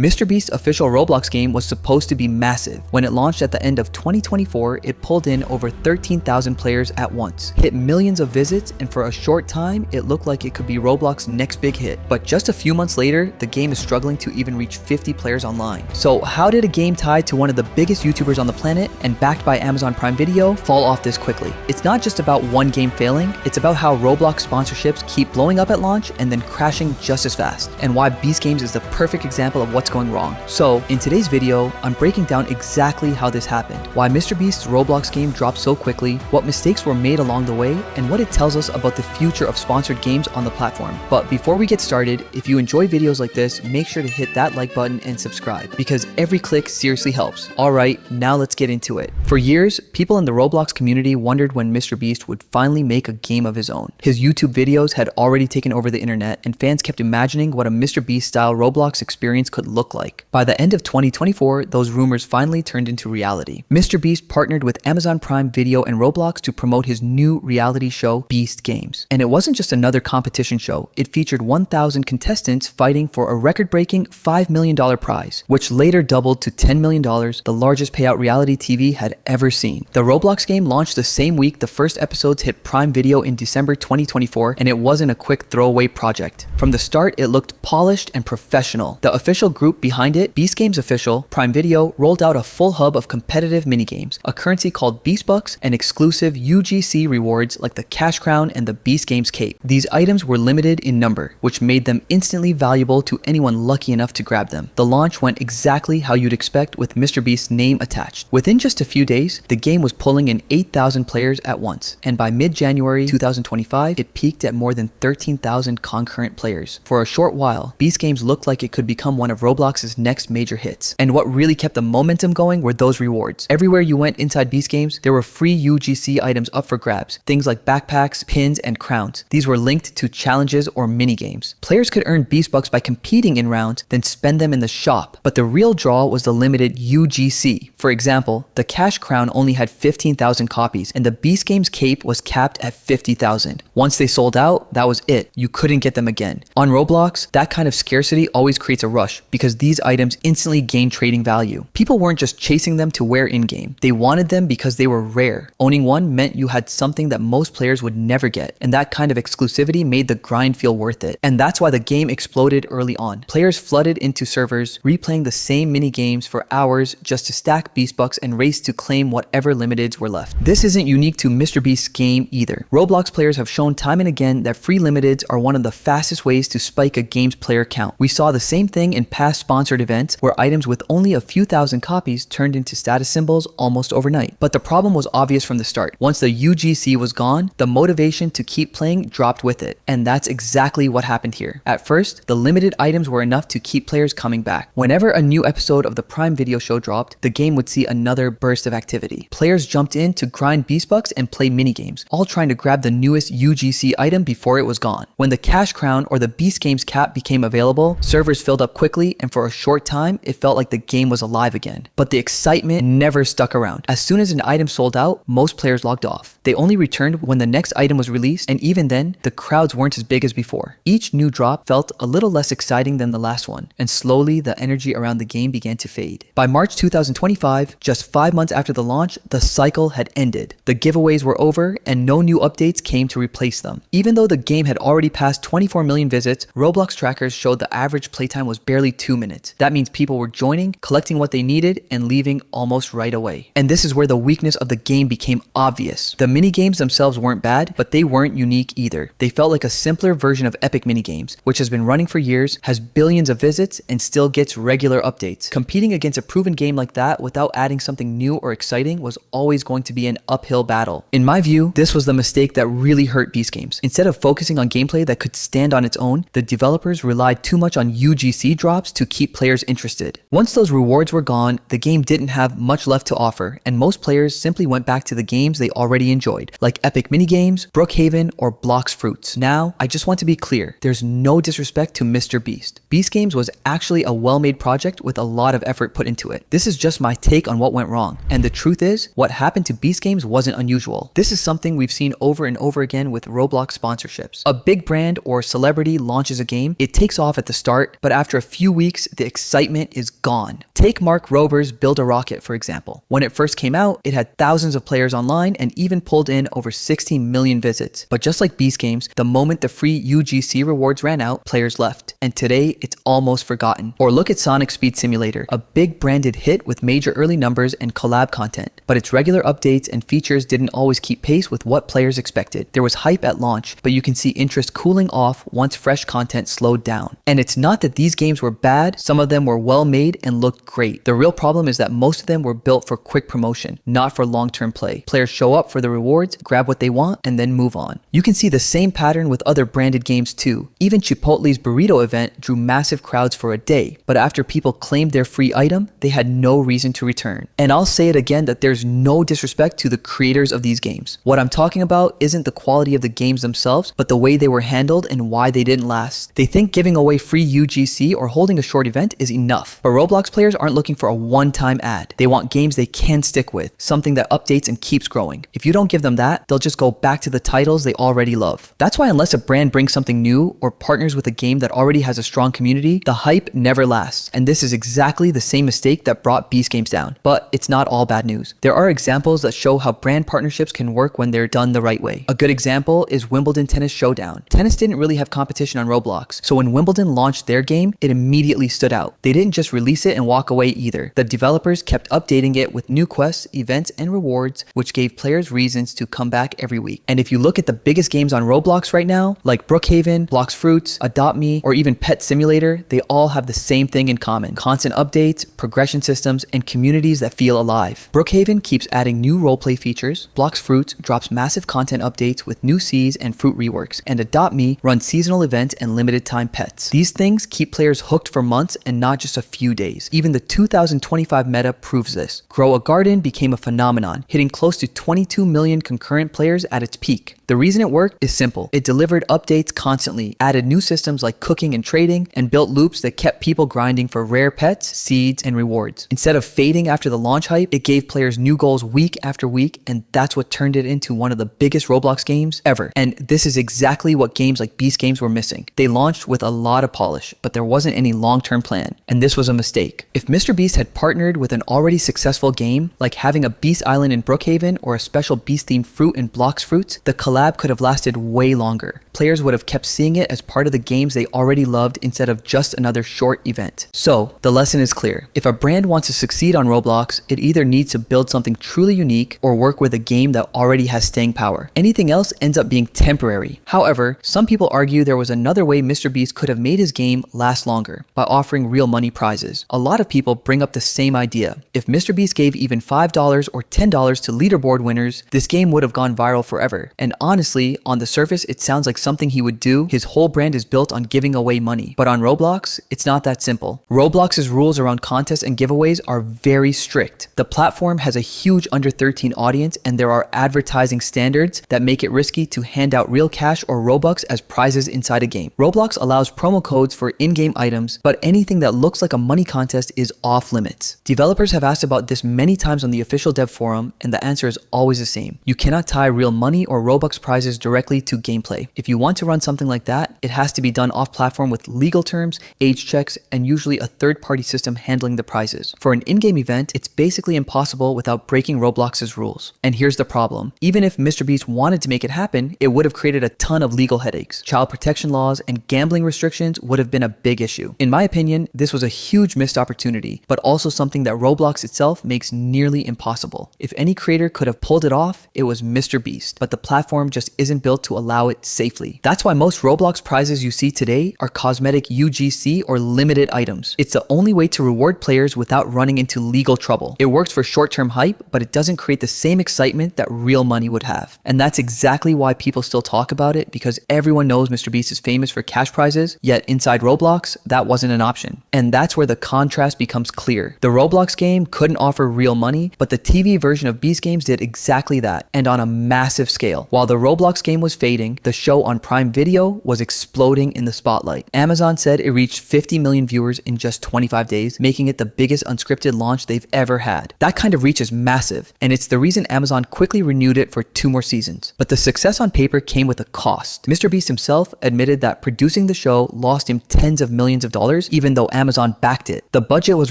MrBeast's official Roblox game was supposed to be massive. When it launched at the end of 2024, it pulled in over 13,000 players at once, hit millions of visits, and for a short time, it looked like it could be Roblox's next big hit. But just a few months later, the game is struggling to even reach 50 players online. So how did a game tied to one of the biggest YouTubers on the planet and backed by Amazon Prime Video fall off this quickly? It's not just about one game failing, it's about how Roblox sponsorships keep blowing up at launch and then crashing just as fast, and why Beast Games is the perfect example of what's going wrong. So in today's video, I'm breaking down exactly how this happened, why MrBeast's Roblox game dropped so quickly, what mistakes were made along the way, and what it tells us about the future of sponsored games on the platform. But before we get started, if you enjoy videos like this, make sure to hit that like button and subscribe, because every click seriously helps. Alright, now let's get into it. For years, people in the Roblox community wondered when MrBeast would finally make a game of his own. His YouTube videos had already taken over the internet, and fans kept imagining what a MrBeast style Roblox experience could look like. By the end of 2024, those rumors finally turned into reality. MrBeast partnered with Amazon Prime Video and Roblox to promote his new reality show, Beast Games. And it wasn't just another competition show, it featured 1,000 contestants fighting for a record-breaking $5 million prize, which later doubled to $10 million, the largest payout reality TV had ever seen. The Roblox game launched the same week the first episodes hit Prime Video in December 2024, and it wasn't a quick throwaway project. From the start, it looked polished and professional. The official group behind it, Beast Games Official, Prime Video, rolled out a full hub of competitive minigames, a currency called Beast Bucks, and exclusive UGC rewards like the Cash Crown and the Beast Games Cape. These items were limited in number, which made them instantly valuable to anyone lucky enough to grab them. The launch went exactly how you'd expect, with MrBeast's name attached. Within just a few days, the game was pulling in 8,000 players at once, and by mid-January 2025, it peaked at more than 13,000 concurrent players. For a short while, Beast Games looked like it could become one of Roblox's next major hits. And what really kept the momentum going were those rewards. Everywhere you went inside Beast Games, there were free UGC items up for grabs, things like backpacks, pins, and crowns. These were linked to challenges or mini-games. Players could earn Beast Bucks by competing in rounds, then spend them in the shop. But the real draw was the limited UGC. For example, the Cash Crown only had 15,000 copies, and the Beast Games Cape was capped at 50,000. Once they sold out, that was it. You couldn't get them again. On Roblox, that kind of scarcity always creates a rush, because these items instantly gain trading value. People weren't just chasing them to wear in-game. They wanted them because they were rare. Owning one meant you had something that most players would never get, and that kind of exclusivity made the grind feel worth it. And that's why the game exploded early on. Players flooded into servers, replaying the same mini games for hours just to stack Beast Bucks and race to claim whatever limiteds were left. This isn't unique to MrBeast's game either. Roblox players have shown time and again that free limiteds are one of the fastest ways to spike a game's player count. We saw the same thing in past sponsored events where items with only a few thousand copies turned into status symbols almost overnight. But the problem was obvious from the start. Once the UGC was gone, the motivation to keep playing dropped with it. And that's exactly what happened here. At first, the limited items were enough to keep players coming back. Whenever a new episode of the Prime Video show dropped, the game would see another burst of activity. Players jumped in to grind Beast Bucks and play minigames, all trying to grab the newest UGC item before it was gone. When the Cash Crown or the Beast Games Cap became available, servers filled up quickly, and for a short time, it felt like the game was alive again. But the excitement never stuck around. As soon as an item sold out, most players logged off. They only returned when the next item was released, and even then, the crowds weren't as big as before. Each new drop felt a little less exciting than the last one, and slowly the energy around the game began to fade. By March 2025, just 5 months after the launch, the cycle had ended. The giveaways were over, and no new updates came to replace them. Even though the game had already passed 24 million visits, Roblox trackers showed the average playtime was barely 2 minutes. That means people were joining, collecting what they needed, and leaving almost right away. And this is where the weakness of the game became obvious. The minigames themselves weren't bad, but they weren't unique either. They felt like a simpler version of Epic minigames, which has been running for years, has billions of visits, and still gets regular updates. Competing against a proven game like that without adding something new or exciting was always going to be an uphill battle. In my view, this was the mistake that really hurt Beast Games. Instead of focusing on gameplay that could stand on its own, the developers relied too much on UGC drops to keep players interested. Once those rewards were gone, the game didn't have much left to offer, and most players simply went back to the games they already enjoyed, like Epic minigames, Brookhaven, or Blox Fruits. Now, I just want to be clear, there's no disrespect to MrBeast. Beast Games was actually a well-made project with a lot of effort put into it. This is just my take on what went wrong. And the truth is, what happened to Beast Games wasn't unusual. This is something we've seen over and over again with Roblox sponsorships. A big brand or celebrity launches a game, it takes off at the start, but after a few weeks weeks, the excitement is gone. Take Mark Rober's Build a Rocket, for example. When it first came out, it had thousands of players online and even pulled in over 16 million visits. But just like Beast Games, the moment the free UGC rewards ran out, players left. And today, it's almost forgotten. Or look at Sonic Speed Simulator, a big branded hit with major early numbers and collab content. But its regular updates and features didn't always keep pace with what players expected. There was hype at launch, but you can see interest cooling off once fresh content slowed down. And it's not that these games were bad, some of them were well made and looked great. The real problem is that most of them were built for quick promotion, not for long-term play. Players show up for the rewards, grab what they want, and then move on. You can see the same pattern with other branded games too. Even Chipotle's burrito event drew massive crowds for a day, but after people claimed their free item, they had no reason to return. And I'll say it again that there's no disrespect to the creators of these games. What I'm talking about isn't the quality of the games themselves, but the way they were handled and why they didn't last. They think giving away free UGC or holding a short event is enough, but Roblox players aren't looking for a one-time ad. They want games they can stick with, something that updates and keeps growing. If you don't give them that, they'll just go back to the titles they already love. That's why unless a brand brings something new or partners with a game that already has a strong community, the hype never lasts. And this is exactly the same mistake that brought Beast Games down. But it's not all bad news. There are examples that show how brand partnerships can work when they're done the right way. A good example is Wimbledon Tennis Showdown. Tennis didn't really have competition on Roblox, so when Wimbledon launched their game, it immediately stood out. They didn't just release it and walk away either. The developers kept updating it with new quests, events, and rewards, which gave players reasons to come back every week. And if you look at the biggest games on Roblox right now, like Brookhaven, Blox Fruits, Adopt Me, or even Pet Simulator, they all have the same thing in common: constant updates, progression systems, and communities that feel alive. Brookhaven keeps adding new roleplay features, Blox Fruits drops massive content updates with new seas and fruit reworks, and Adopt Me runs seasonal events and limited time pets. These things keep players hooked for months and not just a few days. Even the 2025 meta proves this. Grow a Garden became a phenomenon, hitting close to 22 million concurrent players at its peak. The reason it worked is simple. It delivered updates constantly, added new systems like cooking and trading, and built loops that kept people grinding for rare pets, seeds, and rewards. Instead of fading after the launch hype, it gave players new goals week after week, and that's what turned it into one of the biggest Roblox games ever. And this is exactly what games like Beast Games were missing. They launched with a lot of polish, but there wasn't any long-term plan, and this was a mistake. If MrBeast had partnered with an already successful game, like having a Beast Island in Brookhaven or a special Beast-themed fruit in Blox Fruits, the collab could have lasted way longer. Players would have kept seeing it as part of the games they already loved instead of just another short event. So, the lesson is clear. If a brand wants to succeed on Roblox, it either needs to build something truly unique or work with a game that already has staying power. Anything else ends up being temporary. However, some people argue there was another way MrBeast could have made his game last longer, by offering real money prizes. A lot of people bring up the same idea. If MrBeast gave even $5 or $10 to leaderboard winners, this game would have gone viral forever. And honestly, on the surface, it sounds like something he would do. His whole brand is built on giving away money. But on Roblox, it's not that simple. Roblox's rules around contests and giveaways are very strict. The platform has a huge under 13 audience, and there are advertising standards that make it risky to hand out real cash or Robux as prizes inside a game. Roblox allows promo codes for in-game items, but anything that looks like a money contest is off limits. Developers have asked about this many times on the official dev forum, and the answer is always the same. You cannot tie real money or Robux prizes directly to gameplay. If you want to run something like that, it has to be done off-platform with legal terms, age checks, and usually a third-party system handling the prizes. For an in-game event, it's basically impossible without breaking Roblox's rules. And here's the problem. Even if MrBeast wanted to make it happen, it would have created a ton of legal headaches. Child protection laws and gambling restrictions would have been a big issue. In my opinion, this was a huge missed opportunity, but also something that Roblox itself makes nearly impossible. If any creator could have pulled it off, it was MrBeast, but the platform just isn't built to allow it safely. That's why most Roblox prizes you see today are cosmetic UGC or limited items. It's the only way to reward players without running into legal trouble. It works for short-term hype, but it doesn't create the same excitement that real money would have. And that's exactly why people still talk about it, because everyone knows MrBeast is famous for cash prizes, yet inside Roblox, that wasn't an option. And that's where the contrast becomes clear. The Roblox game couldn't offer real money, but the TV version of Beast Games did exactly that, and on a massive scale. While the Roblox game was fading, the show on Prime Video was exploding in the spotlight. Amazon said it reached 50 million viewers in just 25 days, making it the biggest unscripted launch they've ever had. That kind of reach is massive, and it's the reason Amazon quickly renewed it for 2 more seasons. But the success on paper came with a cost. MrBeast himself admitted that producing the show lost him tens of millions of dollars, even though Amazon backed it. The budget was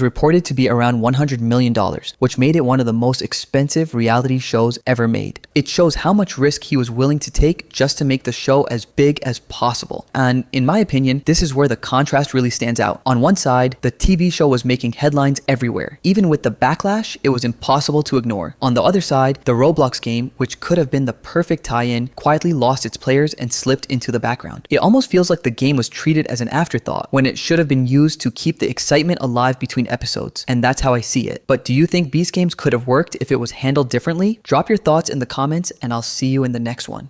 reported to be around $100 million, which made it one of the most expensive reality shows ever made. It shows how much risk he was willing to take just to make the show as big as possible. And in my opinion, this is where the contrast really stands out. On one side, the TV show was making headlines everywhere. Even with the backlash, it was impossible to ignore. On the other side, the Roblox game, which could have been the perfect tie-in, quietly lost its players and slipped into the background. It almost feels like the game was treated as an afterthought when it should have been used to keep the excitement alive between episodes. And that's how I see it. But do you think Beast Games could have worked if it was handled differently? Drop your thoughts in the comments and I'll see you in the next one.